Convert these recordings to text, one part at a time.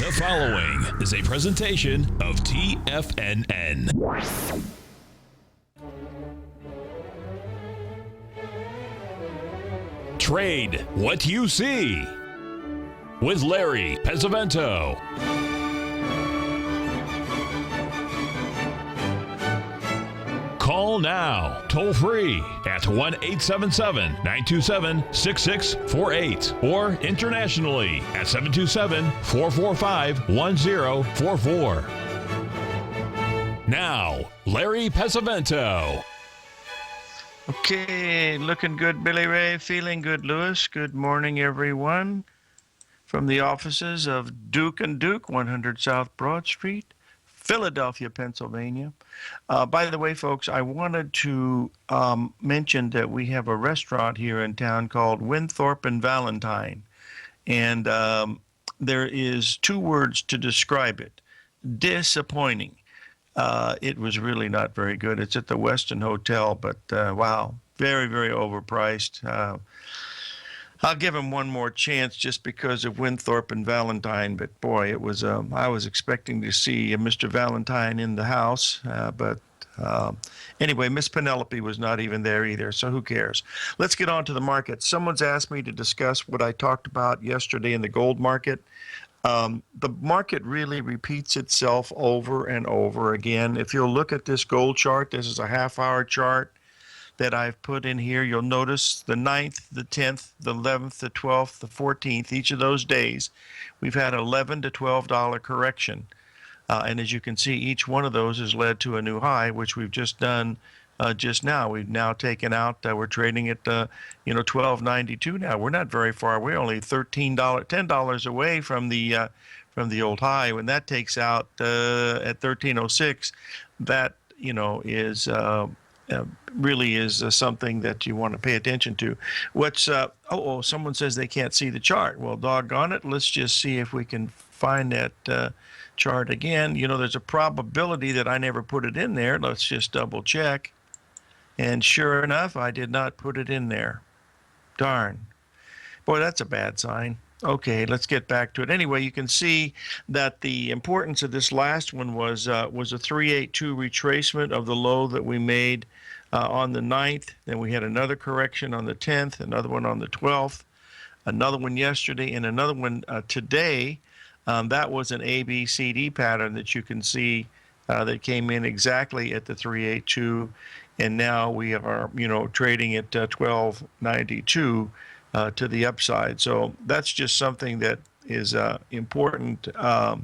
The following is a presentation of TFNN. Trade what you see with Larry Pesavento. Call now, toll free at 1-877-927-6648 or internationally at 727-445-1044. Now, Larry Pesavento. Okay, looking good, Billy Ray. Feeling good, Lewis. Good morning, everyone. From the offices of Duke & Duke, 100 South Broad Street, Philadelphia, Pennsylvania. By the way, folks, I wanted to mention that we have a restaurant here in town called Winthrop and Valentine. And there is two words to describe it. Disappointing. It was really not very good. It's at the Westin Hotel, but wow, very, very overpriced. I'll give him one more chance just because of Winthrop and Valentine, but boy, it was. I was expecting to see Mr. Valentine in the house, but anyway, Miss Penelope was not even there either, so who cares? Let's get on to the market. Someone's asked me to discuss what I talked about yesterday in the gold market. The market really repeats itself over and over again. If you'll look at this gold chart, this is a half-hour chart that I've put in here. You'll notice the 9th, the 10th, the 11th, the 12th, the 14th, each of those days, we've had $11 to $12 correction. And as you can see, each one of those has led to a new high, which we've just done just now. We've now taken out, we're trading at, $12.92 now. We're not very far away, only $10 away from the old high. When that takes out at 1306, that, is really is something that you want to pay attention to. What's someone says they can't see the chart. Well, doggone it, let's just see if we can find that chart again. There's a probability that I never put it in there. Let's just double check. And sure enough, I did not put it in there. Darn. Boy, that's a bad sign. Okay, let's get back to it. Anyway, you can see that the importance of this last one was a 382 retracement of the low that we made on the 9th. Then we had another correction on the 10th, another one on the 12th, another one yesterday, and another one today. That was an ABCD pattern that you can see that came in exactly at the 382, and now we are, trading at 1292. To the upside. So that's just something that is important to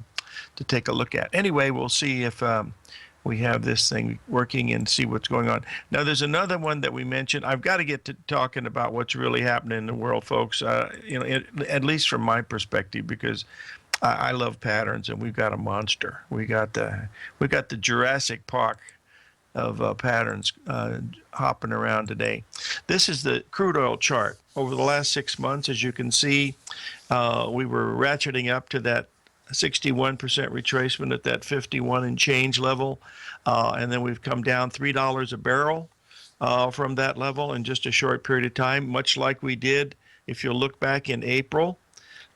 take a look at. Anyway, we'll see if we have this thing working and see what's going on. Now, there's another one that we mentioned. I've got to get to talking about what's really happening in the world, folks, at least from my perspective, because I love patterns, and we've got a monster. We got the Jurassic Park of patterns hopping around today. This is the crude oil chart. Over the last 6 months, as you can see, we were ratcheting up to that 61% retracement at that 51 and change level. And then we've come down $3 a barrel from that level in just a short period of time, much like we did. If you'll look back in April,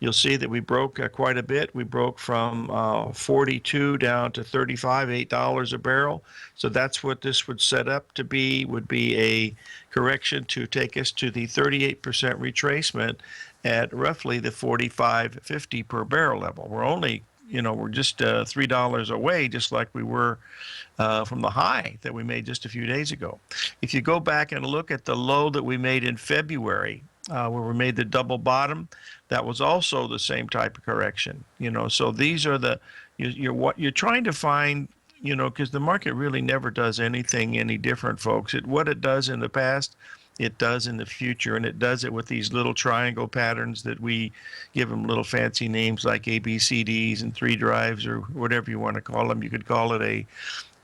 you'll see that we broke quite a bit. We broke from 42 down to 35, $8 a barrel. So that's what this would set up to be, would be a correction to take us to the 38% retracement at roughly the 45.50 per barrel level. We're only, we're just $3 away, just like we were from the high that we made just a few days ago. If you go back and look at the low that we made in February, where we made the double bottom, that was also the same type of correction. So these are what you're trying to find, because the market really never does anything any different, folks. What it does in the past, it does in the future, and it does it with these little triangle patterns that we give them little fancy names like ABCDs and 3 drives or whatever you want to call them. You could call it a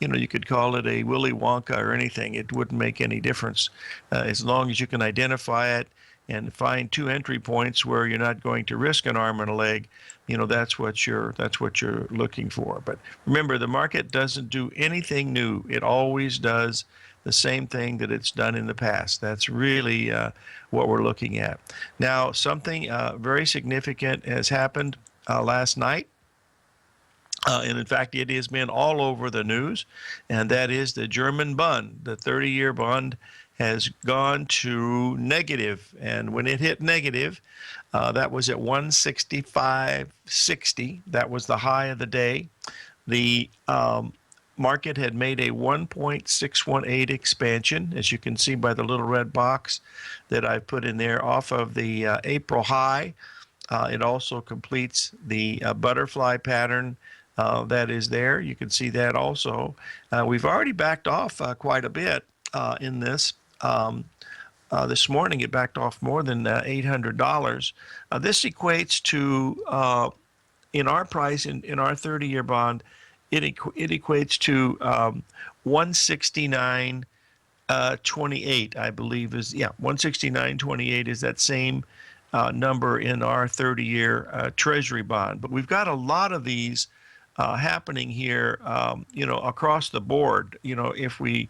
Willy Wonka or anything. It wouldn't make any difference as long as you can identify it and find 2 entry points where you're not going to risk an arm and a leg. That's what you're looking for. But remember, the market doesn't do anything new. It always does the same thing that it's done in the past. That's really what we're looking at. Now, something very significant has happened last night. And in fact, it has been all over the news, and that is the German bond. The 30-year bond has gone to negative, and when it hit negative, that was at 165.60. That was the high of the day. The market had made a 1.618 expansion, as you can see by the little red box that I put in there, off of the April high. It also completes the butterfly pattern that is there. You can see that also. We've already backed off quite a bit in this. This morning, it backed off more than $800. This equates to, in our price, in our 30-year bond, it equates to 169.28, I believe is, 169.28 is that same number in our 30-year Treasury bond. But we've got a lot of these happening here, across the board. If we,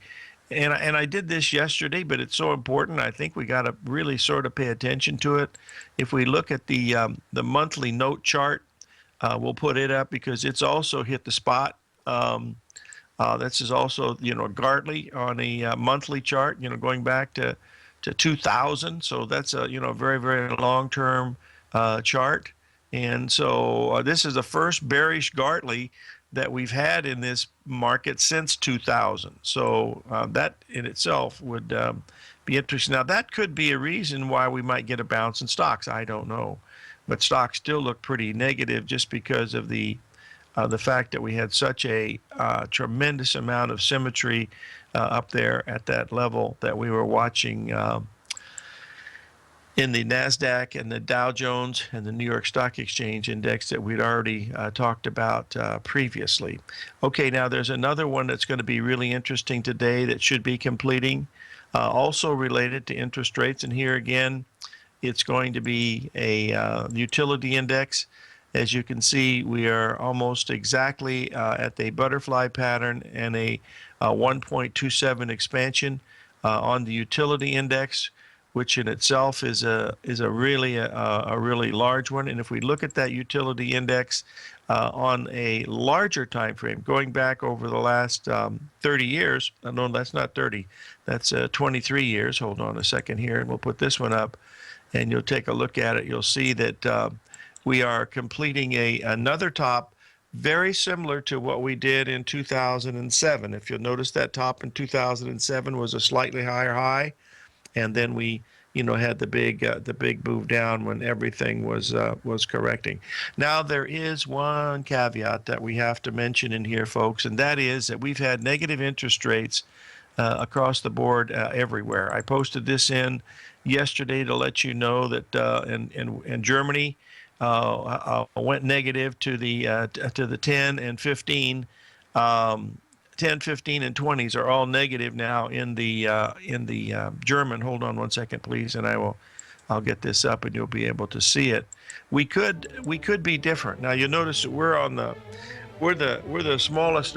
and I did this yesterday, but it's so important. I think we got to really sort of pay attention to it. If we look at the monthly note chart, we'll put it up because it's also hit the spot. This is also, Gartley on a monthly chart, going back to 2000. So that's a, very, very long-term chart. And so this is the first bearish Gartley that we've had in this market since 2000. So that in itself would be interesting. Now, that could be a reason why we might get a bounce in stocks. I don't know. But stocks still look pretty negative just because of the fact that we had such a tremendous amount of symmetry up there at that level that we were watching in the NASDAQ and the Dow Jones and the New York Stock Exchange index that we'd already talked about previously. Okay, now there's another one that's going to be really interesting today that should be completing, also related to interest rates. And here again, it's going to be a utility index. As you can see, we are almost exactly at the butterfly pattern and a 1.27 expansion on the utility index, which in itself is a really large one. And if we look at that utility index on a larger time frame, going back over the last 30 years, no, that's not 30, that's 23 years. Hold on a second here, and we'll put this one up, and you'll take a look at it. You'll see that we are completing another top very similar to what we did in 2007. If you'll notice, that top in 2007 was a slightly higher high, and then we had the big move down when everything was correcting. Now, there is one caveat that we have to mention in here, folks, and that is that we've had negative interest rates across the board everywhere. I posted this in yesterday to let you know that in Germany went negative to the 10 and 15. 10, 15, and 20s are all negative now in the German. Hold on one second, please, and I'll get this up, and you'll be able to see it. We could be different. Now, you'll notice that we're the smallest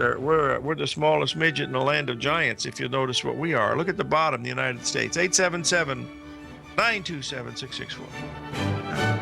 midget in the land of giants. If you notice what we are, look at the bottom, the United States, 877-927-6664.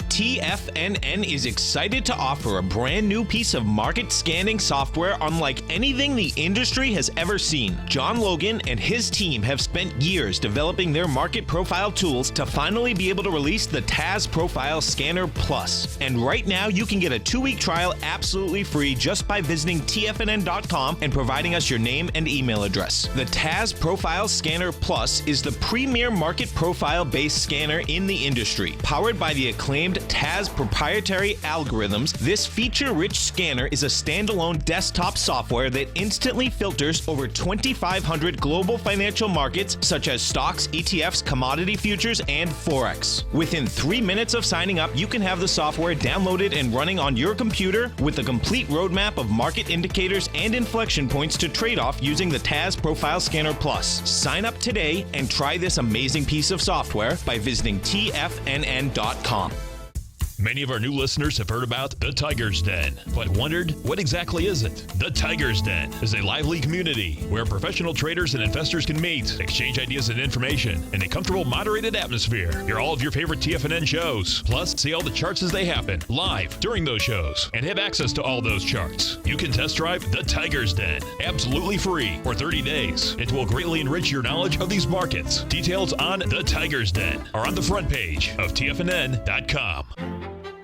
TFNN is excited to offer a brand new piece of market scanning software unlike anything the industry has ever seen. John Logan and his team have spent years developing their market profile tools to finally be able to release the TAS Profile Scanner Plus. And right now, you can get a 2-week trial absolutely free just by visiting TFNN.com and providing us your name and email address. The TAS Profile Scanner Plus is the premier market profile-based scanner in the industry. Powered by the acclaimed TAS proprietary algorithms, this feature-rich scanner is a standalone desktop software that instantly filters over 2,500 global financial markets such as stocks, ETFs, commodity futures, and Forex. Within 3 minutes of signing up, you can have the software downloaded and running on your computer with a complete roadmap of market indicators and inflection points to trade off using the TAS Profile Scanner Plus. Sign up today and try this amazing piece of software by visiting TFNN.com. Many of our new listeners have heard about the Tiger's Den, but wondered, what exactly is it? The Tiger's Den is a lively community where professional traders and investors can meet, exchange ideas and information in a comfortable, moderated atmosphere. Hear all of your favorite TFNN shows, plus see all the charts as they happen, live during those shows, and have access to all those charts. You can test drive the Tiger's Den, absolutely free for 30 days. It will greatly enrich your knowledge of these markets. Details on the Tiger's Den are on the front page of TFNN.com.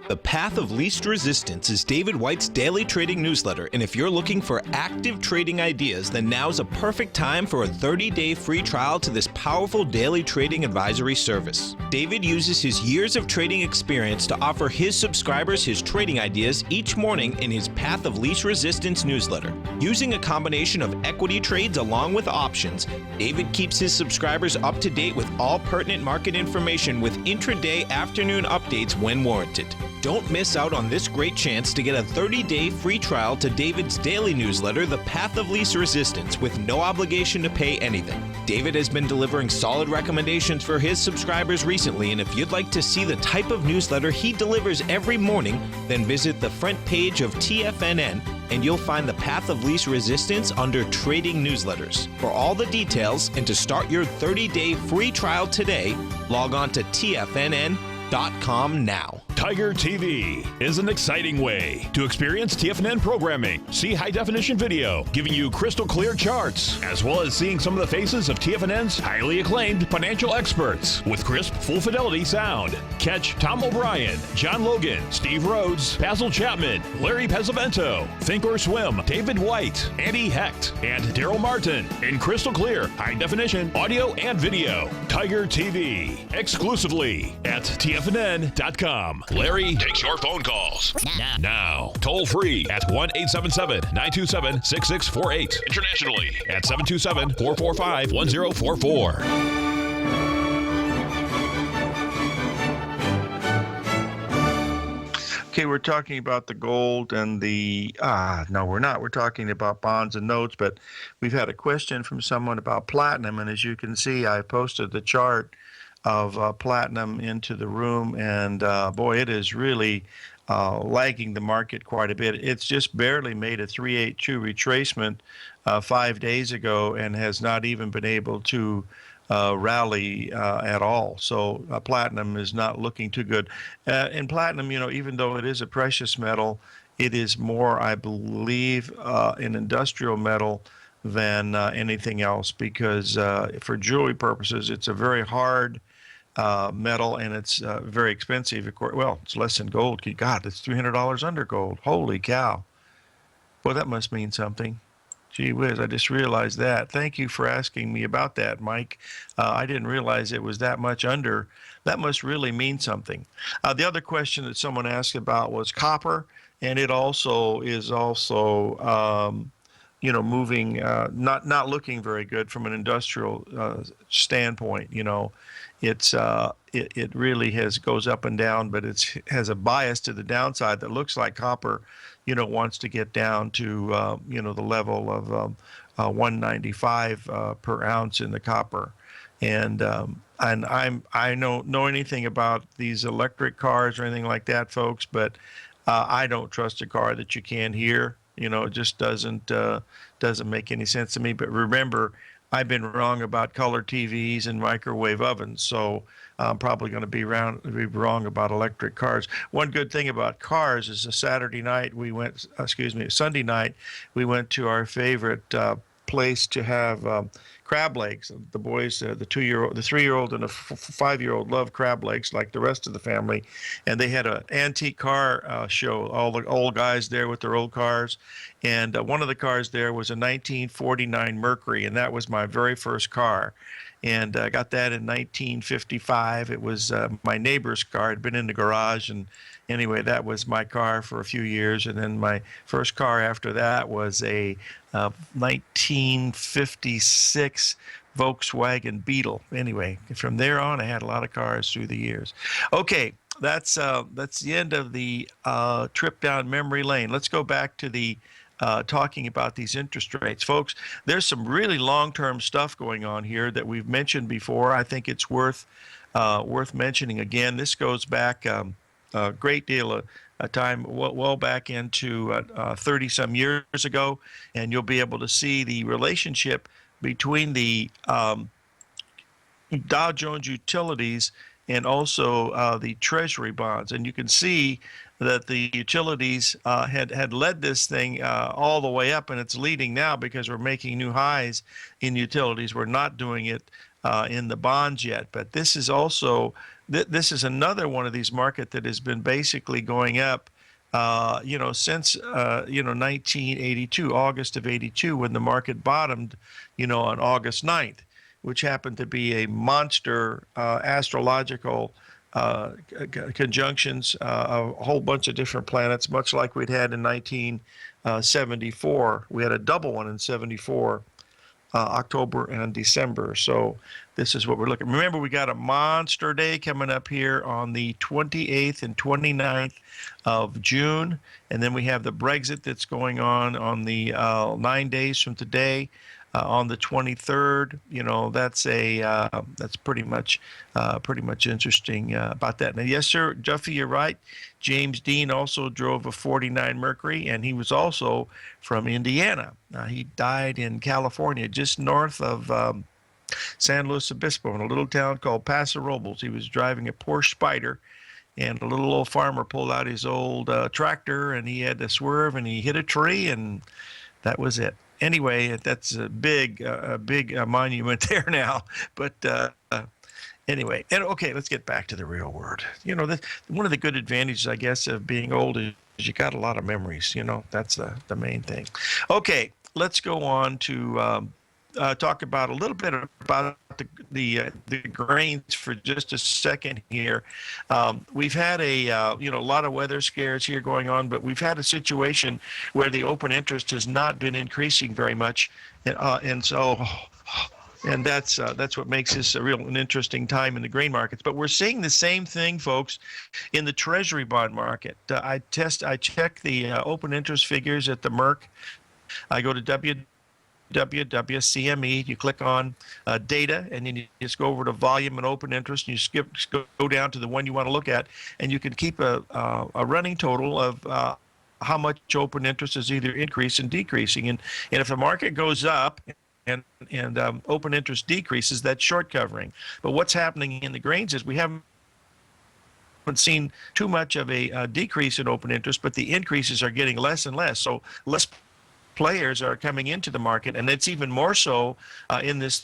The Path of Least Resistance is David White's daily trading newsletter, and if you're looking for active trading ideas, then now's a perfect time for a 30-day free trial to this powerful daily trading advisory service. David uses his years of trading experience to offer his subscribers his trading ideas each morning in his Path of Least Resistance newsletter. Using a combination of equity trades along with options, David keeps his subscribers up to date with all pertinent market information with intraday afternoon updates when warranted. Don't miss out on this great chance to get a 30-day free trial to David's daily newsletter, The Path of Least Resistance, with no obligation to pay anything. David has been delivering solid recommendations for his subscribers recently, and if you'd like to see the type of newsletter he delivers every morning, then visit the front page of TFNN and you'll find the Path of Least Resistance under Trading Newsletters. For all the details and to start your 30-day free trial today, log on to TFNN.com now. Tiger TV is an exciting way to experience TFNN programming. See high-definition video, giving you crystal clear charts, as well as seeing some of the faces of TFNN's highly acclaimed financial experts with crisp, full-fidelity sound. Catch Tom O'Brien, John Logan, Steve Rhodes, Basil Chapman, Larry Pesavento, Think or Swim, David White, Andy Hecht, and Daryl Martin in crystal clear, high-definition audio and video. Tiger TV, exclusively at TFNN.com. Larry takes your phone calls now. Toll free at 1-877-927-6648. Internationally at 727-445-1044. Okay, we're talking about the gold and no, we're not. We're talking about bonds and notes, but we've had a question from someone about platinum, and as you can see, I posted the chart of platinum into the room, and boy, it is really lagging the market quite a bit. It's just barely made a 382 retracement 5 days ago and has not even been able to rally at all. So platinum is not looking too good. And platinum, even though it is a precious metal, it is more, I believe, an industrial metal than anything else, because for jewelry purposes, it's a very hard metal, and it's very expensive. Of course, well, it's less than gold. God, it's $300 under gold. Holy cow! Well, that must mean something. Gee whiz, I just realized that. Thank you for asking me about that, Mike. I didn't realize it was that much under. That must really mean something. The other question that someone asked about was copper, and it also is moving, not looking very good from an industrial standpoint. It really goes up and down, but has a bias to the downside that looks like copper, wants to get down to the level of 195 per ounce in the copper. And I don't know anything about these electric cars or anything like that, folks, but I don't trust a car that you can't hear. It just doesn't make any sense to me. But remember, I've been wrong about color TVs and microwave ovens, so I'm probably going to be wrong about electric cars. One good thing about cars is Sunday night we went to our favorite place to have crab legs. The boys, the 3-year-old and the 5-year-old love crab legs like the rest of the family, and they had an antique car show. All the old guys there with their old cars, and one of the cars there was a 1949 Mercury, and that was my very first car. And I got that in 1955. It was my neighbor's car. It had been in the garage, and anyway, that was my car for a few years. And then my first car after that was a 1956 Volkswagen Beetle. Anyway, from there on, I had a lot of cars through the years. Okay, that's the end of the trip down memory lane. Let's go back to the talking about these interest rates. Folks, there's some really long-term stuff going on here that we've mentioned before. I think it's worth mentioning again. This goes back a great deal of time well back into 30 some years ago, and you'll be able to see the relationship between the Dow Jones Utilities and also the Treasury bonds. And you can see that the utilities had led this thing all the way up, and it's leading now because we're making new highs in utilities. We're not doing it in the bonds yet, but this is also this is another one of these market that has been basically going up. Since 1982, August of 82, when the market bottomed, on August 9th, which happened to be a monster astrological conjunctions, a whole bunch of different planets, much like we'd had in 1974. We had a double one in 74, October and December. So this is what we're looking. Remember, we got a monster day coming up here on the 28th and 29th of June. And then we have the Brexit that's going on the 9 days from today. On the 23rd, that's pretty much interesting about that. Now, yes, sir, Duffy, you're right. James Dean also drove a 49 Mercury, and he was also from Indiana. He died in California, just north of San Luis Obispo, in a little town called Paso Robles. He was driving a Porsche Spider, and a little old farmer pulled out his old tractor, and he had to swerve, and he hit a tree, and that was it. Anyway, that's a big monument there now. But anyway, and okay, let's get back to the real world. One of the good advantages, I guess, of being old is you got a lot of memories. That's the main thing. Okay, let's go on to talk about a little bit about the grains for just a second here. We've had a lot of weather scares here going on, but we've had a situation where the open interest has not been increasing very much, and that's what makes this an interesting time in the grain markets. But we're seeing the same thing, folks, in the Treasury bond market. I check the open interest figures at the Merck. I go to WCME, you click on data, and then you just go over to volume and open interest, and you go down to the one you want to look at, and you can keep a running total of how much open interest is either increasing and decreasing. And if the market goes up and open interest decreases, that's short covering. But what's happening in the grains is we haven't seen too much of a decrease in open interest, but the increases are getting less and less. So less players are coming into the market, and it's even more so in this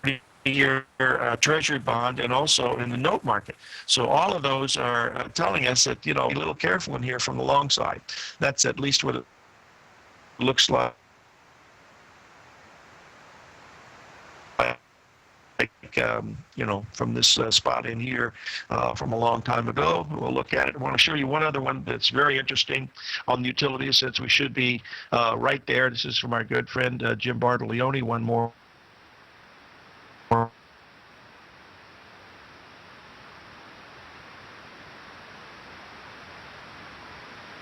30-year Treasury bond and also in the note market. So all of those are telling us that, be a little careful in here from the long side. That's at least what it looks like. From this spot in here from a long time ago. We'll look at it. I want to show you one other one that's very interesting on the utilities, since we should be right there. This is from our good friend Jim Bartolioni. One more.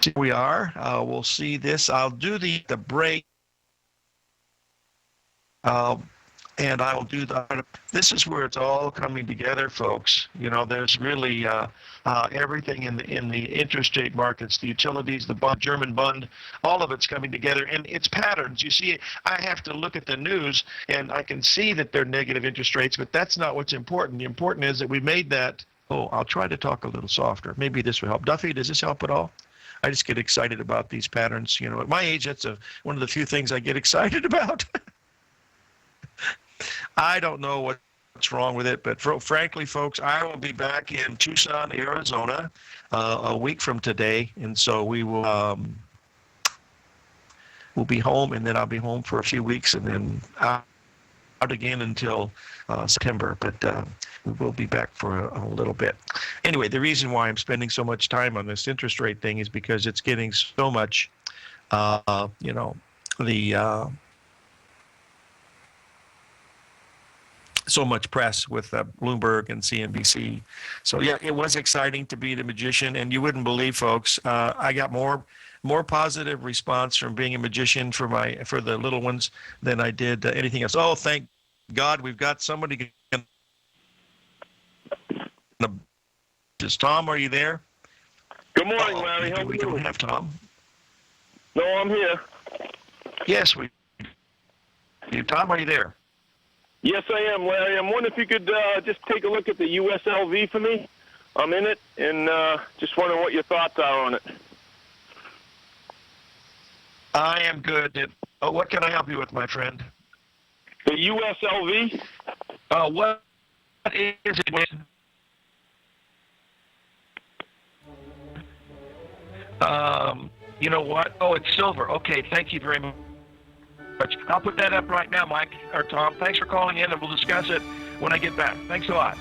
Here we are. We'll see this. I'll do the break. And I will do that. This is where it's all coming together, folks. There's really everything in the interest rate markets, the utilities, the bond, German bond, all of it's coming together, and it's patterns. You see, I have to look at the news, and I can see that they're negative interest rates, but that's not what's important. The important is that we made that. Oh, I'll try to talk a little softer. Maybe this will help. Duffy, does this help at all? I just get excited about these patterns. At my age, that's one of the few things I get excited about. I don't know what's wrong with it, but frankly, folks, I will be back in Tucson, Arizona, a week from today, and so we will we'll be home, and then I'll be home for a few weeks, and then out again until September. But we will be back for a little bit. Anyway, the reason why I'm spending so much time on this interest rate thing is because it's getting so much, so much press with Bloomberg and CNBC. So yeah, it was exciting to be the magician, and you wouldn't believe, folks, I got more positive response from being a magician for the little ones than I did anything else. Oh, thank God, we've got somebody Is Tom, are you there? Good morning, Larry. How are We you? don't have Tom. No, I'm here. Yes, we do. Tom, are you there? Yes, I am, Larry. I'm wondering if you could just take a look at the USLV for me. I'm in it, and just wondering what your thoughts are on it. I am good. What can I help you with, my friend? The USLV? What is it? You know what? Oh, it's silver. Okay, thank you very much. I'll put that up right now, Mike, or Tom. Thanks for calling in, and we'll discuss it when I get back. Thanks a lot.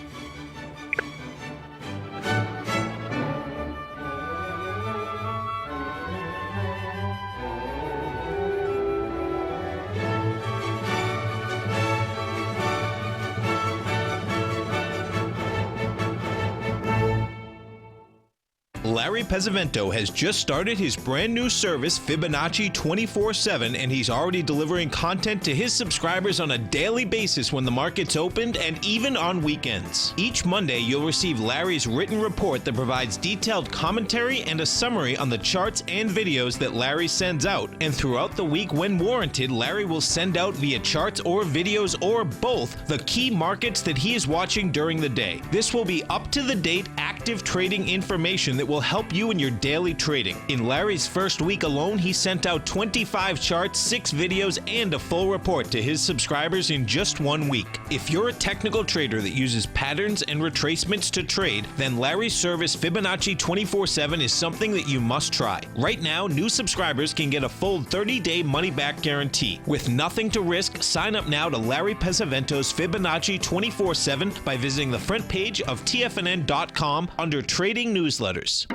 Larry Pesavento has just started his brand new service, Fibonacci 24/7, and he's already delivering content to his subscribers on a daily basis when the market's opened and even on weekends. Each Monday, you'll receive Larry's written report that provides detailed commentary and a summary on the charts and videos that Larry sends out. And throughout the week, when warranted, Larry will send out via charts or videos or both the key markets that he is watching during the day. This will be up-to-the-date, active trading information that will help you in your daily trading. In Larry's first week alone, he sent out 25 charts, 6 videos, and a full report to his subscribers in just 1 week. If you're a technical trader that uses patterns and retracements to trade, then Larry's service Fibonacci 24/7 is something that you must try. Right now, new subscribers can get a full 30-day money-back guarantee. With nothing to risk, sign up now to Larry Pesavento's Fibonacci 24/7 by visiting the front page of TFNN.com under Trading Newsletters.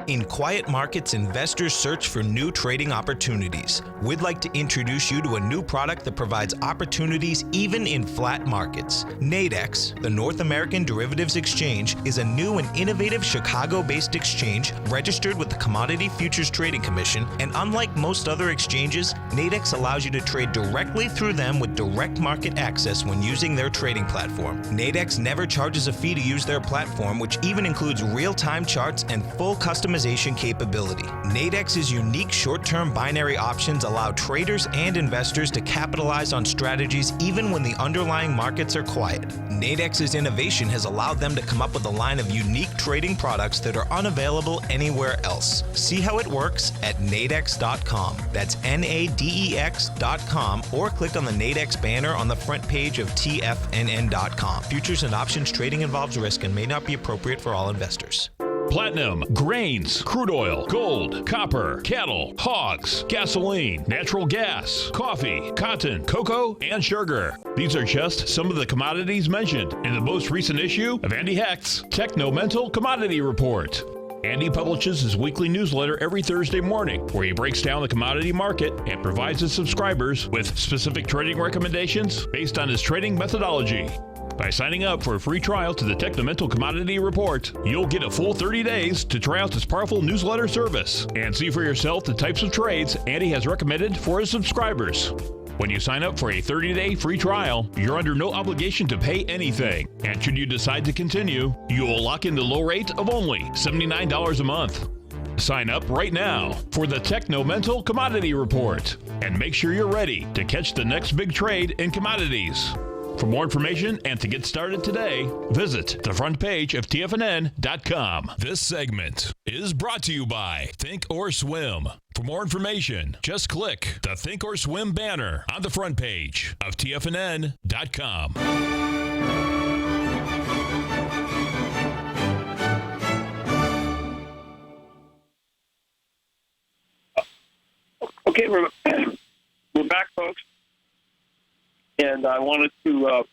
In quiet markets, investors search for new trading opportunities. We'd like to introduce you to a new product that provides opportunities even in flat markets. Nadex, the North American Derivatives Exchange, is a new and innovative Chicago-based exchange registered with the Commodity Futures Trading Commission, and unlike most other exchanges, Nadex allows you to trade directly through them with direct market access when using their trading platform. Nadex never charges a fee to use their platform, which even includes real-time charts and full customization capability. Nadex's unique short-term binary options allow traders and investors to capitalize on strategies even when the underlying markets are quiet. Nadex's innovation has allowed them to come up with a line of unique trading products that are unavailable anywhere else. See how it works at nadex.com. That's NADEX.com, or click on the Nadex banner on the front page of TFNN.com. Futures and options trading involves risk and may not be appropriate for all investors. Platinum, grains, crude oil, gold, copper, cattle, hogs, gasoline, natural gas, coffee, cotton, cocoa, and sugar. These are just some of the commodities mentioned in the most recent issue of Andy Hecht's Techno-Mental Commodity Report. Andy publishes his weekly newsletter every Thursday morning, where he breaks down the commodity market and provides his subscribers with specific trading recommendations based on his trading methodology. By signing up for a free trial to the Techno-Mental Commodity Report, you'll get a full 30 days to try out this powerful newsletter service and see for yourself the types of trades Andy has recommended for his subscribers. When you sign up for a 30-day free trial, you're under no obligation to pay anything. And should you decide to continue, you will lock in the low rate of only $79 a month. Sign up right now for the Techno-Mental Commodity Report and make sure you're ready to catch the next big trade in commodities. For more information and to get started today, visit the front page of TFNN.com. This segment is brought to you by Think or Swim. For more information, just click the Think or Swim banner on the front page of TFNN.com. Okay, we're back, folks. And I wanted to,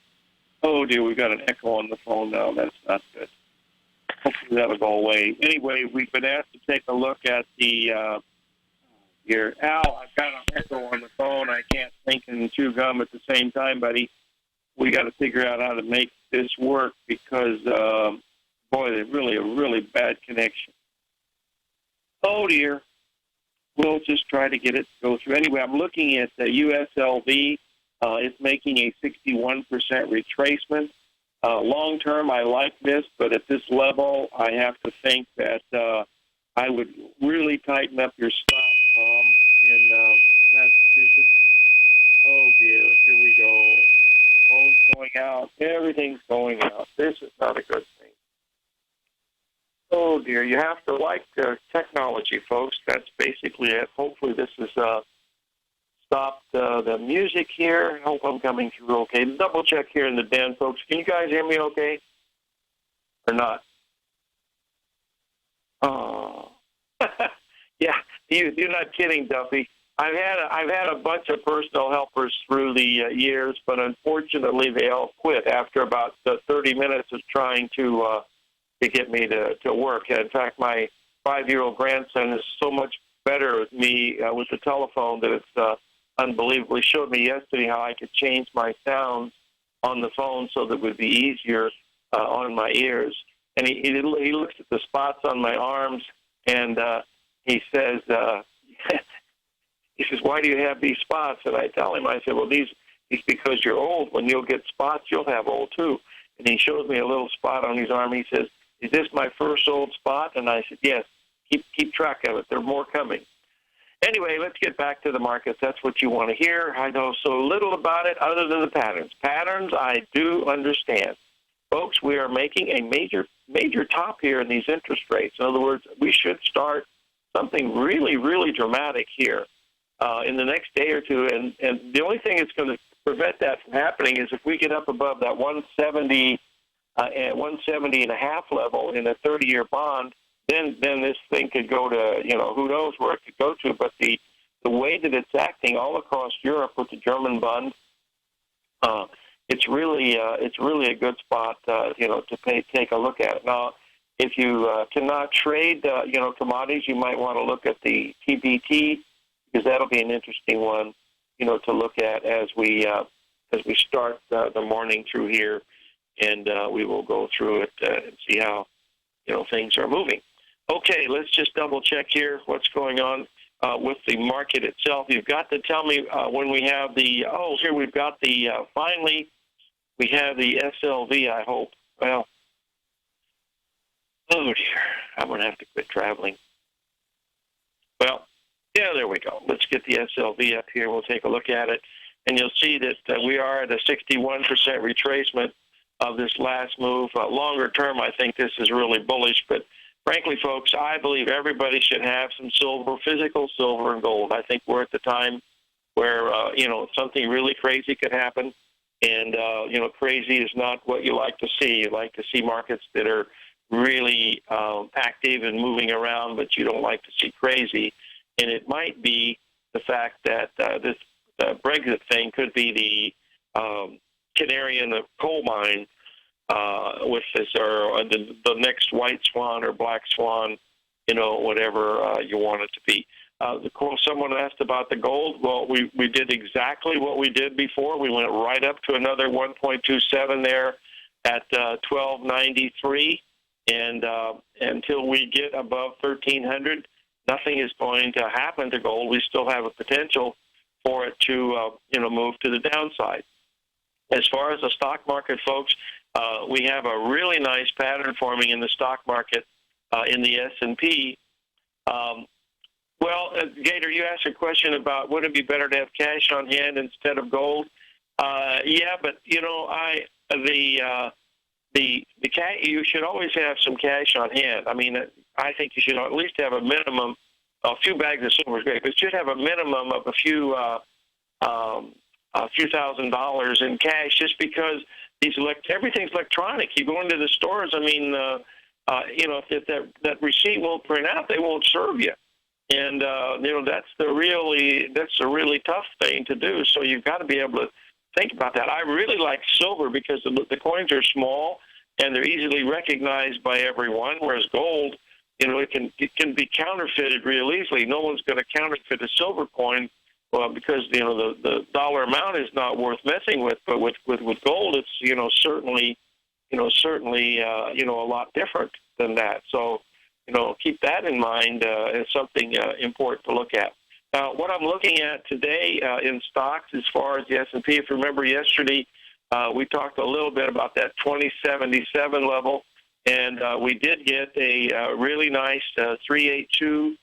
oh dear, we've got an echo on the phone now. That's not good. Hopefully that'll go away. Anyway, we've been asked to take a look at the, here. Al, I've got an echo on the phone. I can't think and chew gum at the same time, buddy. We got to figure out how to make this work because, boy, there's really a really bad connection. Oh dear. We'll just try to get it to go through. Anyway, I'm looking at the USLV. It's making a 61% retracement. Long term, I like this, but at this level, I have to think that I would really tighten up your stop, Tom, in Massachusetts. Oh, dear. Here we go. Phone's going out. Everything's going out. This is not a good thing. Oh, dear. You have to like technology, folks. That's basically it. Hopefully this has stopped the music here. I hope I'm coming through okay. Double check here in the den, folks. Can you guys hear me okay? Or not? Oh. Yeah, you're not kidding, Duffy. I've had a bunch of personal helpers through the years, but unfortunately they all quit after about 30 minutes of trying to get me to work. In fact, my 5-year-old grandson is so much better with me with the telephone that it's unbelievable. He showed me yesterday how I could change my sounds on the phone so that it would be easier on my ears. And he looks at the spots on my arms, and he says, why do you have these spots? And I tell him, I said, well, these because you're old. When you'll get spots, you'll have old too. And he shows me a little spot on his arm. He says, is this my first old spot? And I said, yes. Keep track of it. There are more coming. Anyway, let's get back to the markets. That's what you want to hear. I know so little about it other than the patterns. Patterns I do understand. Folks, we are making a major top here in these interest rates. In other words, we should start something really, really dramatic here in the next day or two. And the only thing that's going to prevent that from happening is if we get up above that 170 and 170.5 level in a 30-year bond. Then this thing could go to, who knows where it could go to. But the way that it's acting all across Europe with the German bond, it's really a good spot, to take a look at. Now, if you cannot trade, commodities, you might want to look at the TBT because that'll be an interesting one, to look at as we start the morning through here, and we will go through it and see how things are moving. Okay, let's just double check here what's going on with the market itself. You've got to tell me when we have the, here we've got the, finally, we have the SLV, I hope. Well, oh dear, I'm going to have to quit traveling. Well, yeah, there we go. Let's get the SLV up here. We'll take a look at it, and you'll see that we are at a 61% retracement of this last move. Longer term, I think this is really bullish, but frankly, folks, I believe everybody should have some silver, physical silver and gold. I think we're at the time where, something really crazy could happen. And, crazy is not what you like to see. You like to see markets that are really active and moving around, but you don't like to see crazy. And it might be the fact that this Brexit thing could be the canary in the coal mine with this, or the next white swan or black swan, whatever you want it to be. Someone asked about the gold. Well, we did exactly what we did before. We went right up to another 1.27 there at 1293, and until we get above 1300, nothing is going to happen to gold. We still have a potential for it to move to the downside. As far as the stock market, folks, we have a really nice pattern forming in the stock market in the S&P. Gator, you asked a question about would it be better to have cash on hand instead of gold? Yeah, but the cash, you should always have some cash on hand. I mean, I think you should at least have a minimum. A few bags of silver is great, but you should have a minimum of a few $1,000 in cash, just because everything's electronic. You go into the stores. I mean, if that receipt won't print out, they won't serve you. And that's the really tough thing to do. So you've got to be able to think about that. I really like silver because the coins are small and they're easily recognized by everyone. Whereas gold, it can be counterfeited real easily. No one's going to counterfeit a silver coin, because the dollar amount is not worth messing with. But with gold, it's certainly a lot different than that. So keep that in mind as something important to look at. Now, what I'm looking at today in stocks as far as the S&P, if you remember yesterday, We talked a little bit about that 2077 level, and we did get a really nice 382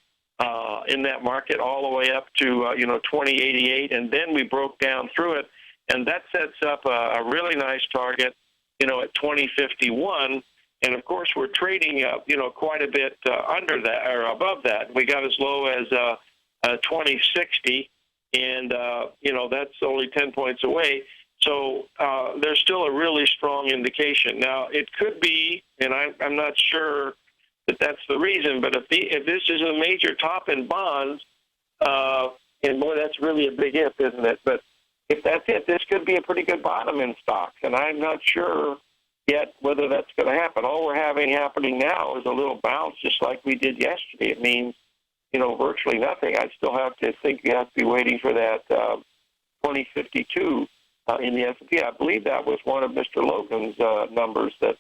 in that market all the way up to 2088, and then we broke down through it, and that sets up a really nice target, at 2051. And of course, we're trading quite a bit under that or above that. We got as low as 2060, and that's only 10 points away. So there's still a really strong indication. Now, it could be, and I'm not sure that that's the reason, but if this is a major top in bonds, and boy, that's really a big if, isn't it? But if that's it, this could be a pretty good bottom in stocks, and I'm not sure yet whether that's going to happen. All we're having happening now is a little bounce, just like we did yesterday. It means, virtually nothing. I still have to think you have to be waiting for that 2052 in the S&P. I believe that was one of Mr. Logan's numbers that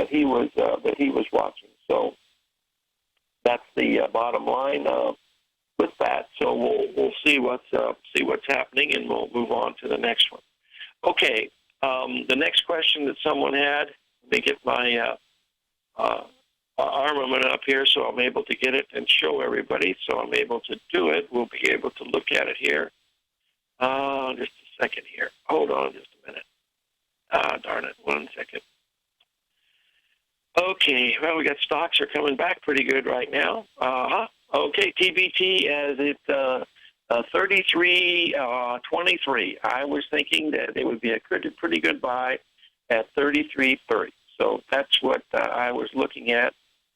he was watching. So that's the bottom line with that. So we'll see what's happening, and we'll move on to the next one. Okay. The next question that someone had, let me get my armament up here so I'm able to get it and show everybody. So I'm able to do it. We'll be able to look at it here. Just a second here. Hold on just a minute. Darn it. 1 second. Okay. Well, we got stocks are coming back pretty good right now. Okay. TBT as it 33.23. I was thinking that it would be a pretty good buy at 33.30. So that's what I was looking at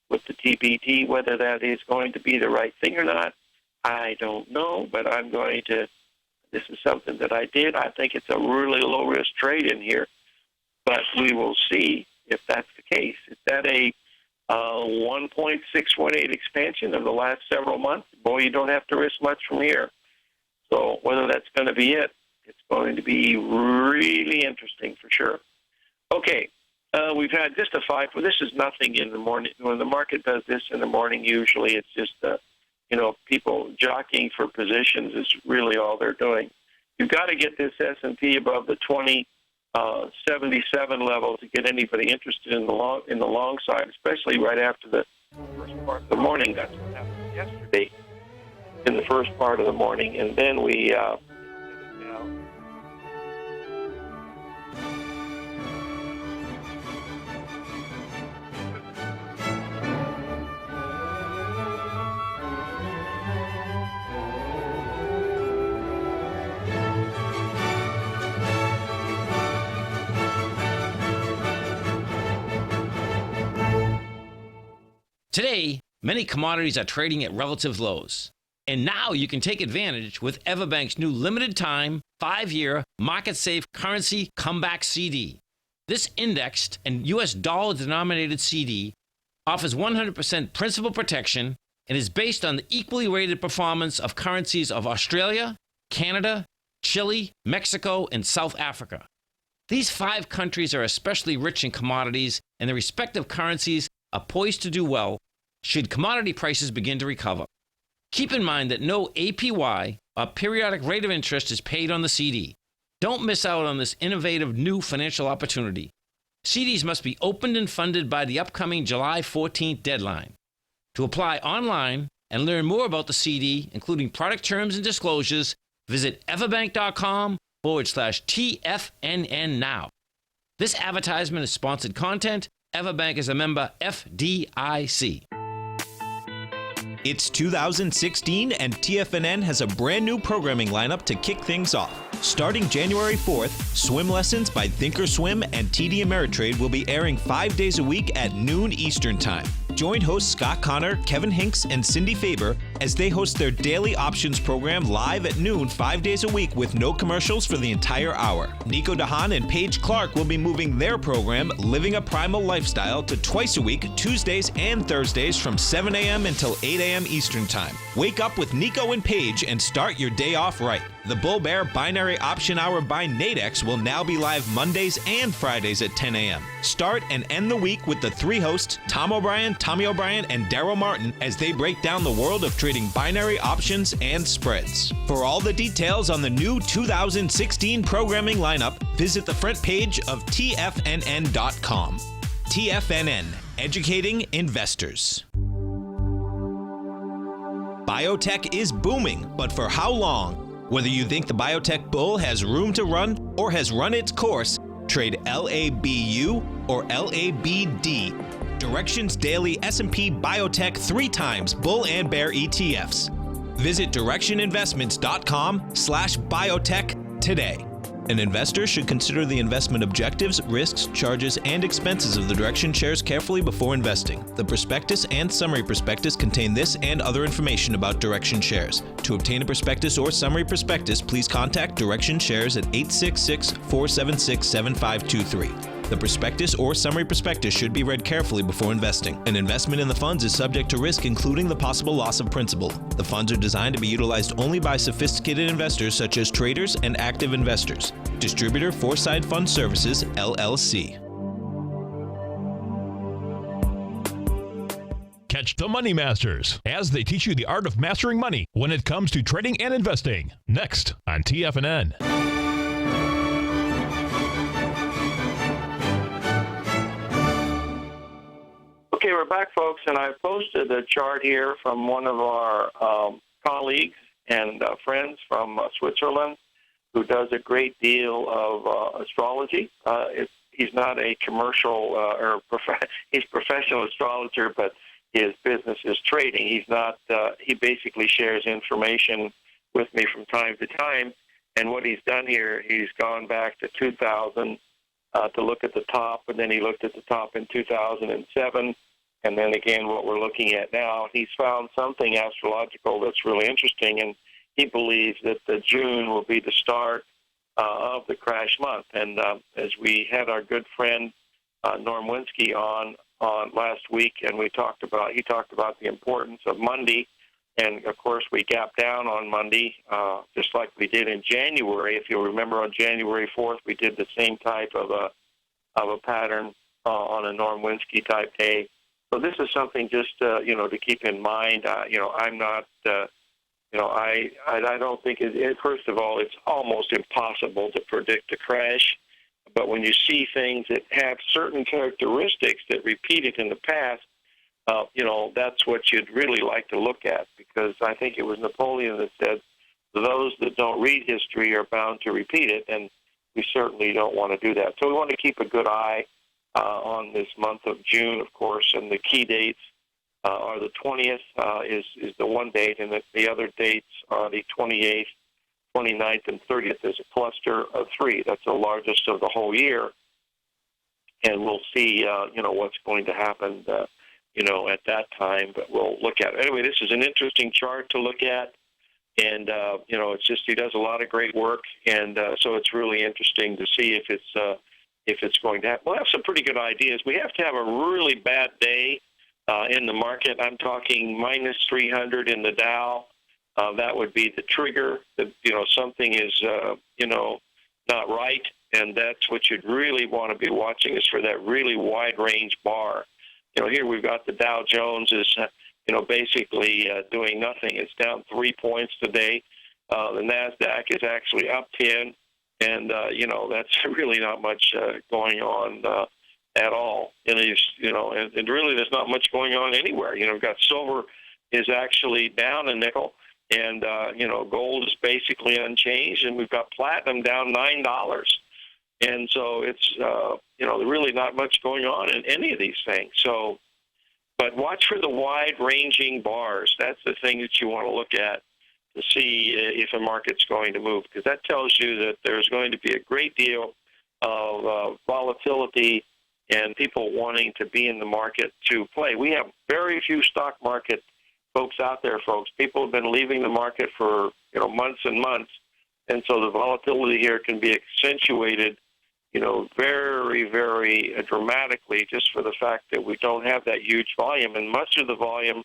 with the TBT. Whether that is going to be the right thing or not, I don't know. But I'm going to. This is something that I did. I think it's a really low risk trade in here, but we will see if that's the case. Is that a 1.618 expansion of the last several months? Boy, you don't have to risk much from here. So whether that's going to be it, it's going to be really interesting for sure. Okay, we've had just a 5. Well, this is nothing in the morning. When the market does this in the morning, usually it's just, people jockeying for positions is really all they're doing. You've got to get this S&P above the 2077 level to get anybody interested in the long side, especially right after the first part of the morning. That's what happened yesterday. In the first part of the morning, and then we Today, many commodities are trading at relative lows. And now you can take advantage with Everbank's new limited-time, 5-year, market-safe currency comeback CD. This indexed and U.S. dollar-denominated CD offers 100% principal protection and is based on the equally rated performance of currencies of Australia, Canada, Chile, Mexico, and South Africa. These 5 countries are especially rich in commodities, and their respective currencies are poised to do well should commodity prices begin to recover. Keep in mind that no APY, or periodic rate of interest, is paid on the CD. Don't miss out on this innovative new financial opportunity. CDs must be opened and funded by the upcoming July 14th deadline. To apply online and learn more about the CD, including product terms and disclosures, visit everbank.com/TFNN now. This advertisement is sponsored content. Everbank is a member FDIC. It's 2016, and TFNN has a brand new programming lineup to kick things off. Starting January 4th, swim lessons by Thinkorswim and TD Ameritrade will be airing 5 days a week at noon Eastern Time. Join hosts Scott Connor, Kevin Hinks, and Cindy Faber as they host their daily options program live at noon 5 days a week with no commercials for the entire hour. Nico DeHaan and Paige Clark will be moving their program, Living a Primal Lifestyle, to twice a week, Tuesdays and Thursdays from 7 a.m. until 8 a.m. Eastern Time. Wake up with Nico and Paige and start your day off right. The Bull Bear Binary Option Hour by Nadex will now be live Mondays and Fridays at 10 a.m. Start and end the week with the 3 hosts, Tom O'Brien, Tommy O'Brien, and Daryl Martin, as they break down the world of trading trading binary options and spreads. For all the details on the new 2016 programming lineup, visit the front page of TFNN.com. TFNN, educating investors. Biotech is booming, but for how long? Whether you think the biotech bull has room to run or has run its course, trade LABU or LABD. Direction's daily S&P Biotech 3 times bull and bear ETFs. Visit directioninvestments.com/biotech today. An investor should consider the investment objectives, risks, charges, and expenses of the Direction shares carefully before investing. The prospectus and summary prospectus contain this and other information about Direction shares. To obtain a prospectus or summary prospectus, please contact Direction shares at 866-476-7523. The prospectus or summary prospectus should be read carefully before investing. An investment in the funds is subject to risk, including the possible loss of principal. The funds are designed to be utilized only by sophisticated investors such as traders and active investors. Distributor Foreside Fund Services, LLC. Catch the Money Masters as they teach you the art of mastering money when it comes to trading and investing. Next on TFNN. Okay, we're back, folks, and I posted a chart here from one of our colleagues and friends from Switzerland who does a great deal of astrology. He's not a commercial he's a professional astrologer, but his business is trading. He's not. He basically shares information with me from time to time, and what he's done here, he's gone back to 2000 to look at the top, and then he looked at the top in 2007. And then again, what we're looking at now, he's found something astrological that's really interesting, and he believes that the June will be the start of the crash month. And as we had our good friend Norm Winsky on last week, and he talked about the importance of Monday, and of course we gapped down on Monday, just like we did in January. If you'll remember, on January 4th, we did the same type of a pattern on a Norm Winsky type day. So this is something just to keep in mind. I'm not. I don't think it. First of all, it's almost impossible to predict a crash. But when you see things that have certain characteristics that repeated in the past, that's what you'd really like to look at. Because I think it was Napoleon that said, "Those that don't read history are bound to repeat it," and we certainly don't want to do that. So we want to keep a good eye on this month of June, of course, and the key dates are the 20th is the one date, and the other dates are the 28th, 29th, and 30th. There's a cluster of 3. That's the largest of the whole year, and we'll see, what's going to happen, at that time, but we'll look at it. Anyway, this is an interesting chart to look at, and, it's just he does a lot of great work, and so it's really interesting to see if it's going to happen. We'll have some pretty good ideas. We have to have a really bad day in the market. I'm talking minus 300 in the Dow. That would be the trigger that, something is, not right. And that's what you'd really want to be watching, is for that really wide range bar. Here we've got the Dow Jones is, basically doing nothing. It's down 3 points today. The NASDAQ is actually up 10. And, that's really not much going on at all. And really there's not much going on anywhere. We've got silver is actually down a nickel, and, gold is basically unchanged, and we've got platinum down $9. And so it's, really not much going on in any of these things. So, but watch for the wide-ranging bars. That's the thing that you want to look at to see if a market's going to move, because that tells you that there's going to be a great deal of volatility and people wanting to be in the market to play. We have very few stock market folks out there, folks. People have been leaving the market for months and months, and so the volatility here can be accentuated very, very dramatically, just for the fact that we don't have that huge volume, and much of the volume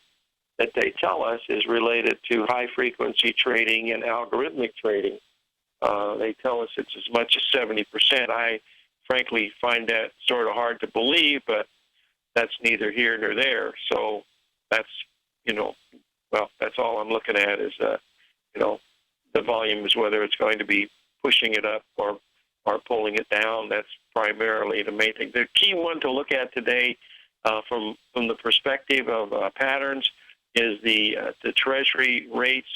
that they tell us is related to high-frequency trading and algorithmic trading. They tell us it's as much as 70%. I frankly find that sort of hard to believe, but that's neither here nor there. So that's, well, that's all I'm looking at is, the volume is whether it's going to be pushing it up or pulling it down. That's primarily the main thing. The key one to look at today from the perspective of patterns is the Treasury rates,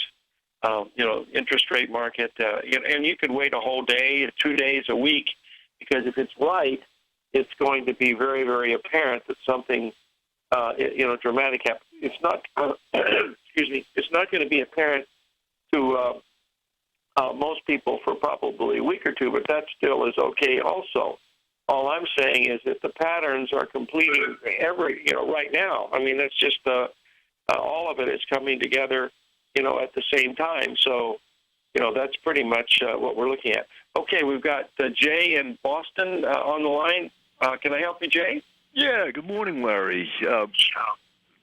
interest rate market. And you could wait a whole day, 2 days, a week, because if it's right, it's going to be very, very apparent that something, dramatic happened. It's not, excuse me, it's not going to be apparent to most people for probably a week or two, but that still is okay also. All I'm saying is that the patterns are completing right now. I mean, that's just all of it is coming together, at the same time. So, that's pretty much what we're looking at. Okay, we've got Jay in Boston on the line. Can I help you, Jay? Yeah, good morning, Larry.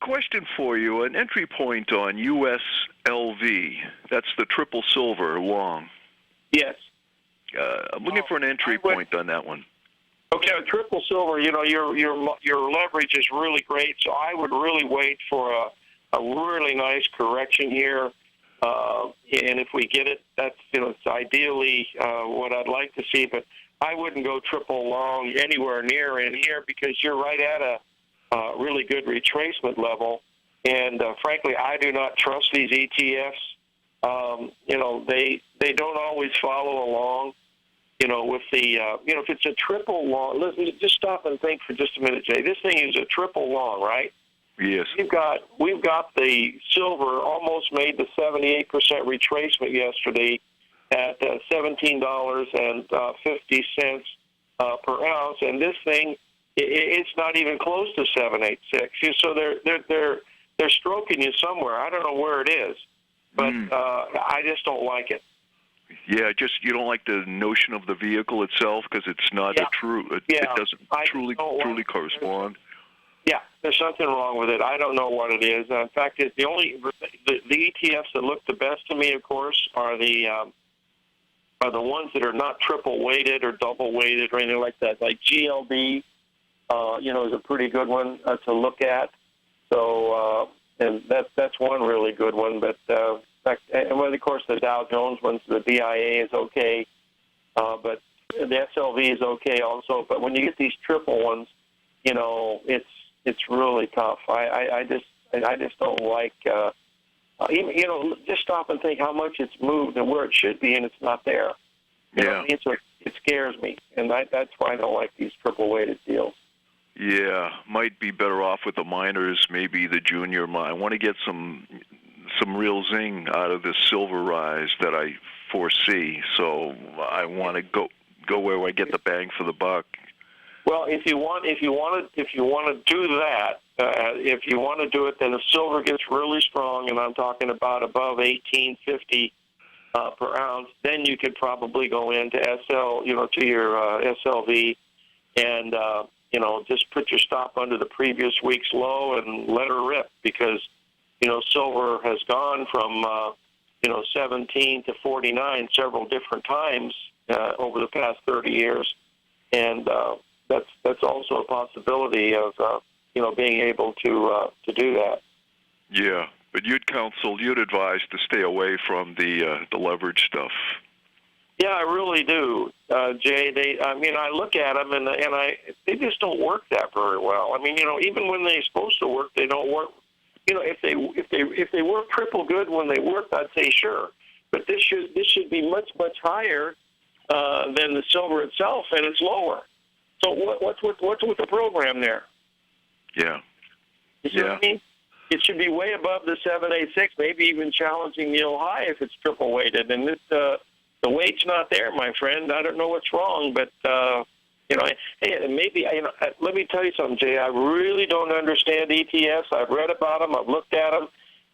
Question for you, an entry point on USLV. That's the triple silver long. Yes. I'm looking for an entry point on that one. Okay, triple silver, your leverage is really great, so I would really wait for a really nice correction here. And if we get it, that's, it's ideally what I'd like to see, but I wouldn't go triple long anywhere near in here because you're right at a really good retracement level. And frankly, I do not trust these ETFs. They don't always follow along. With the if it's a triple long, listen, just stop and think for just a minute, Jay. This thing is a triple long, right? Yes. We've got the silver almost made the 78% retracement yesterday at $17.50 per ounce, and this thing it's not even close to 786. So they're stroking you somewhere. I don't know where it is, but I just don't like it. Yeah, you don't like the notion of the vehicle itself because it's not it doesn't truly correspond. Yeah, there's something wrong with it. I don't know what it is. In fact, the ETFs that look the best to me, of course, are the ones that are not triple weighted or double weighted or anything like that. Like GLB, is a pretty good one to look at. So, and that's one really good one. But and of course, the Dow Jones ones, the DIA is okay, but the SLV is okay also. But when you get these triple ones, it's really tough. I just don't like even just stop and think how much it's moved and where it should be, and it's not there. It scares me, and that's why I don't like these triple weighted deals. Yeah, might be better off with the miners, maybe the junior mine. I want to get some real zing out of this silver rise that I foresee. So I want to go where I get the bang for the buck. Well, if you want to do that, if you want to do it, then if silver gets really strong, and I'm talking about above 1850 per ounce, then you could probably go into to your SLV, and just put your stop under the previous week's low and let her rip, because silver has gone from 17 to 49 several different times over the past 30 years, and that's also a possibility of being able to do that. Yeah, but you'd advise to stay away from the leverage stuff. Yeah, I really do, Jay. I look at them and they just don't work that very well. I mean, even when they're supposed to work, they don't work. If they work triple good when they work, I'd say sure. But this should be much higher than the silver itself, and it's lower. So what's with the program there? Yeah. You see what I mean? It should be way above the 786, maybe even challenging the old high if it's triple weighted. And the weight's not there, my friend. I don't know what's wrong, but hey, maybe let me tell you something, Jay. I really don't understand ETFs. I've read about them. I've looked at them.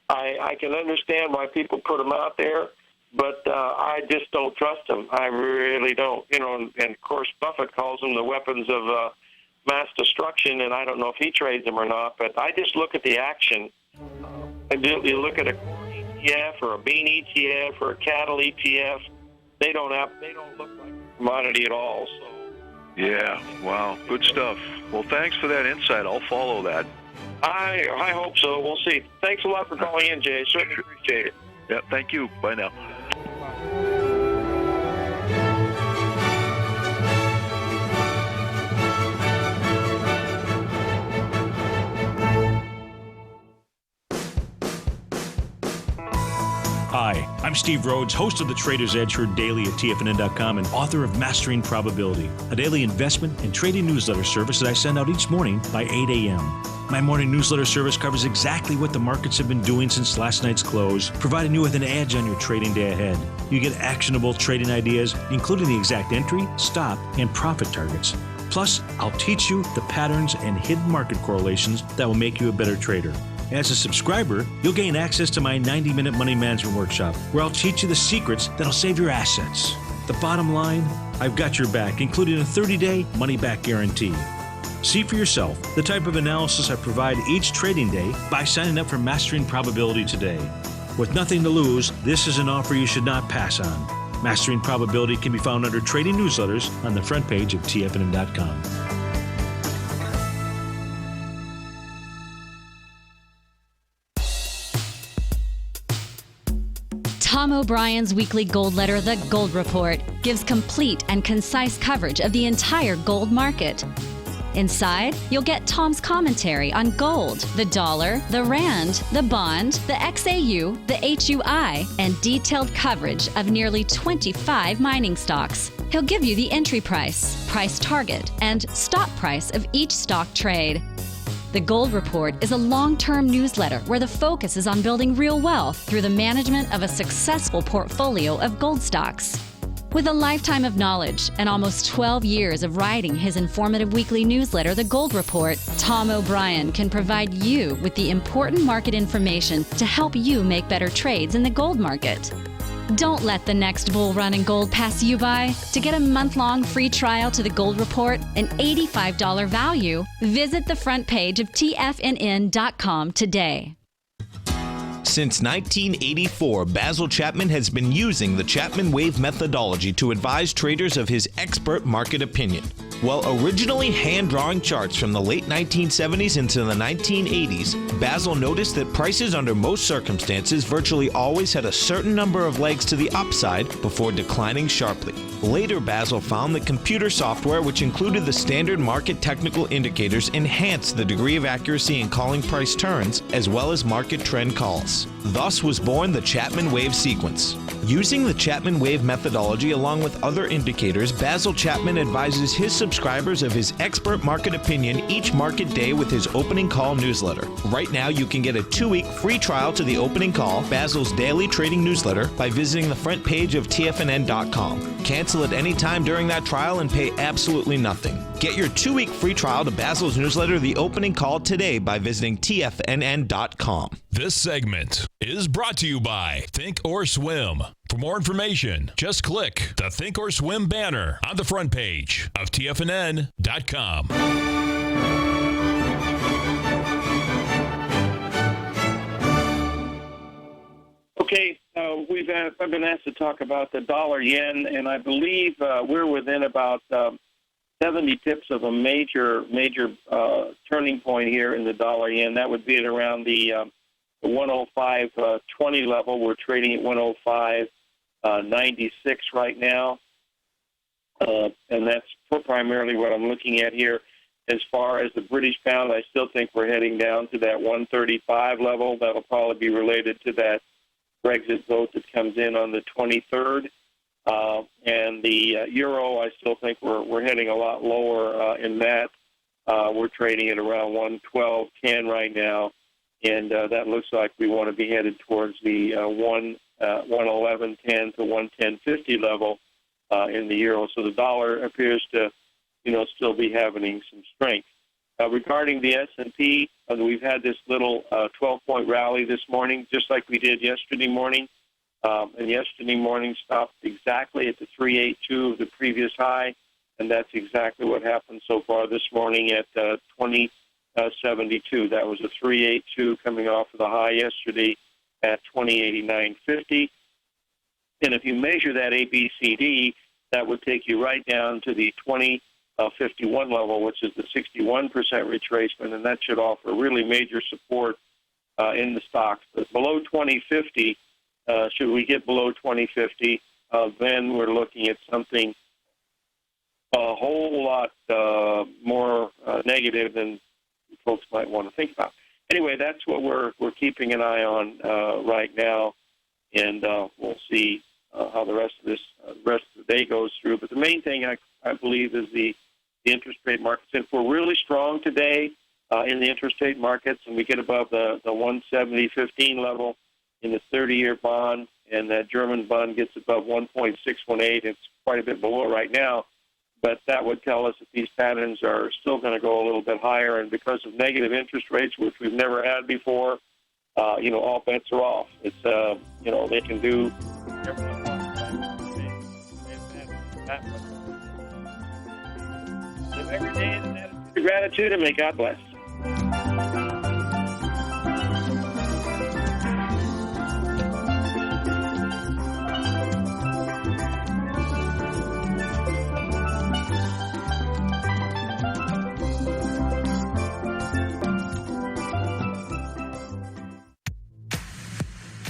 I can understand why people put them out there, but I just don't trust them. I really don't. And of course, Buffett calls them the weapons of mass destruction, and I don't know if he trades them or not. But I just look at the action. You look at a corn ETF or a bean ETF or a cattle ETF. They don't look like a commodity at all. So Yeah, wow, good stuff. Well, thanks for that insight. I'll follow that. I hope so. We'll see. Thanks a lot for calling in, Jay. Certainly appreciate it. Yeah, thank you. Bye now. Hi, I'm Steve Rhodes, host of the Trader's Edge heard daily at TFNN.com and author of Mastering Probability, a daily investment and trading newsletter service that I send out each morning by 8 a.m. My morning newsletter service covers exactly what the markets have been doing since last night's close, providing you with an edge on your trading day ahead. You get actionable trading ideas, including the exact entry, stop, and profit targets. Plus, I'll teach you the patterns and hidden market correlations that will make you a better trader. As a subscriber, you'll gain access to my 90-minute money management workshop, where I'll teach you the secrets that'll save your assets. The bottom line, I've got your back, including a 30-day money-back guarantee. See for yourself the type of analysis I provide each trading day by signing up for Mastering Probability today. With nothing to lose, this is an offer you should not pass on. Mastering Probability can be found under Trading Newsletters on the front page of TFNN.com. Tom O'Brien's weekly gold letter, The Gold Report, gives complete and concise coverage of the entire gold market. Inside, you'll get Tom's commentary on gold, the dollar, the rand, the bond, the XAU, the HUI, and detailed coverage of nearly 25 mining stocks. He'll give you the entry price, price target, and stop price of each stock trade. The Gold Report is a long-term newsletter where the focus is on building real wealth through the management of a successful portfolio of gold stocks. With a lifetime of knowledge and almost 12 years of writing his informative weekly newsletter, The Gold Report, Tom O'Brien can provide you with the important market information to help you make better trades in the gold market. Don't let the next bull run in gold pass you by. To get a month-long free trial to The Gold Report, an $85 value, visit the front page of TFNN.com today. Since 1984, Basil Chapman has been using the Chapman Wave methodology to advise traders of his expert market opinion. While originally hand-drawing charts from the late 1970s into the 1980s, Basil noticed that prices under most circumstances virtually always had a certain number of legs to the upside before declining sharply. Later, Basil found that computer software, which included the standard market technical indicators, enhanced the degree of accuracy in calling price turns, as well as market trend calls. Thus was born the Chapman Wave sequence. Using the Chapman Wave methodology along with other indicators, Basil Chapman advises his subscribers of his expert market opinion each market day with his opening call newsletter. Right now, you can get a 2-week free trial to the opening call, Basil's daily trading newsletter, by visiting the front page of TFNN.com. Cancel at any time during that trial and pay absolutely nothing. Get your 2-week free trial to Basil's newsletter, The Opening Call, today by visiting TFNN.com. This segment is brought to you by Think or Swim. For more information, just click the Think or Swim banner on the front page of TFNN.com. Okay, I've been asked to talk about the dollar-yen, and I believe we're within about 70 pips of a major turning point here in the dollar-yen. That would be at around the 105.20 level. We're trading at 105.96 right now, and that's primarily what I'm looking at here. As far as the British pound, I still think we're heading down to that 135 level. That'll probably be related to that Brexit vote that comes in on the 23rd. And the euro, I still think we're heading a lot lower in that. We're trading at around 112.10 right now, and that looks like we want to be headed towards the 111.10 to 110.50 level in the euro. So the dollar appears to, still be having some strength. Regarding the S&P, we've had this little 12-point rally this morning, just like we did yesterday morning. And yesterday morning stopped exactly at the 382 of the previous high, and that's exactly what happened so far this morning at 2072. That was a 382 coming off of the high yesterday at 2089.50. And if you measure that ABCD, that would take you right down to the 20 51 level, which is the 61% retracement, and that should offer really major support in the stocks. But below 2050, should we get below 2050, then we're looking at something a whole lot more negative than folks might want to think about. Anyway, that's what we're keeping an eye on right now, and we'll see how the rest of the day goes through. But the main thing I believe is the interest rate markets. If we're really strong today in the interest rate markets, and we get above the 170.15 level in the 30-year bond, and that German bond gets above 1.618, it's quite a bit below right now. But that would tell us that these patterns are still going to go a little bit higher, and because of negative interest rates, which we've never had before, all bets are off. It's they can do everything. Live every day in an attitude of gratitude, and may God bless.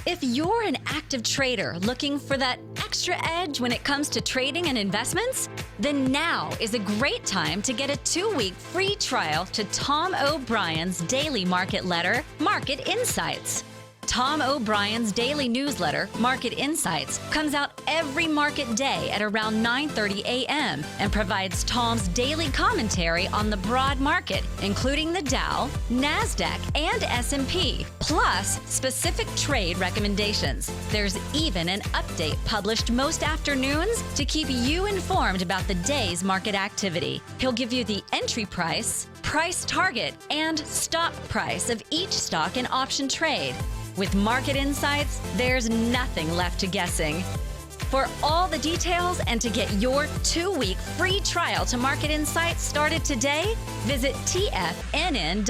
If you're an active trader looking for that extra edge when it comes to trading and investments, then now is a great time to get a 2-week free trial to Tom O'Brien's daily market letter, Market Insights. Tom O'Brien's daily newsletter, Market Insights, comes out every market day at around 9:30 a.m. and provides Tom's daily commentary on the broad market, including the Dow, NASDAQ, and S&P, plus specific trade recommendations. There's even an update published most afternoons to keep you informed about the day's market activity. He'll give you the entry price, price target, and stop price of each stock and option trade. With Market Insights, there's nothing left to guessing. For all the details and to get your 2-week free trial to Market Insights started today, visit TFNN.com.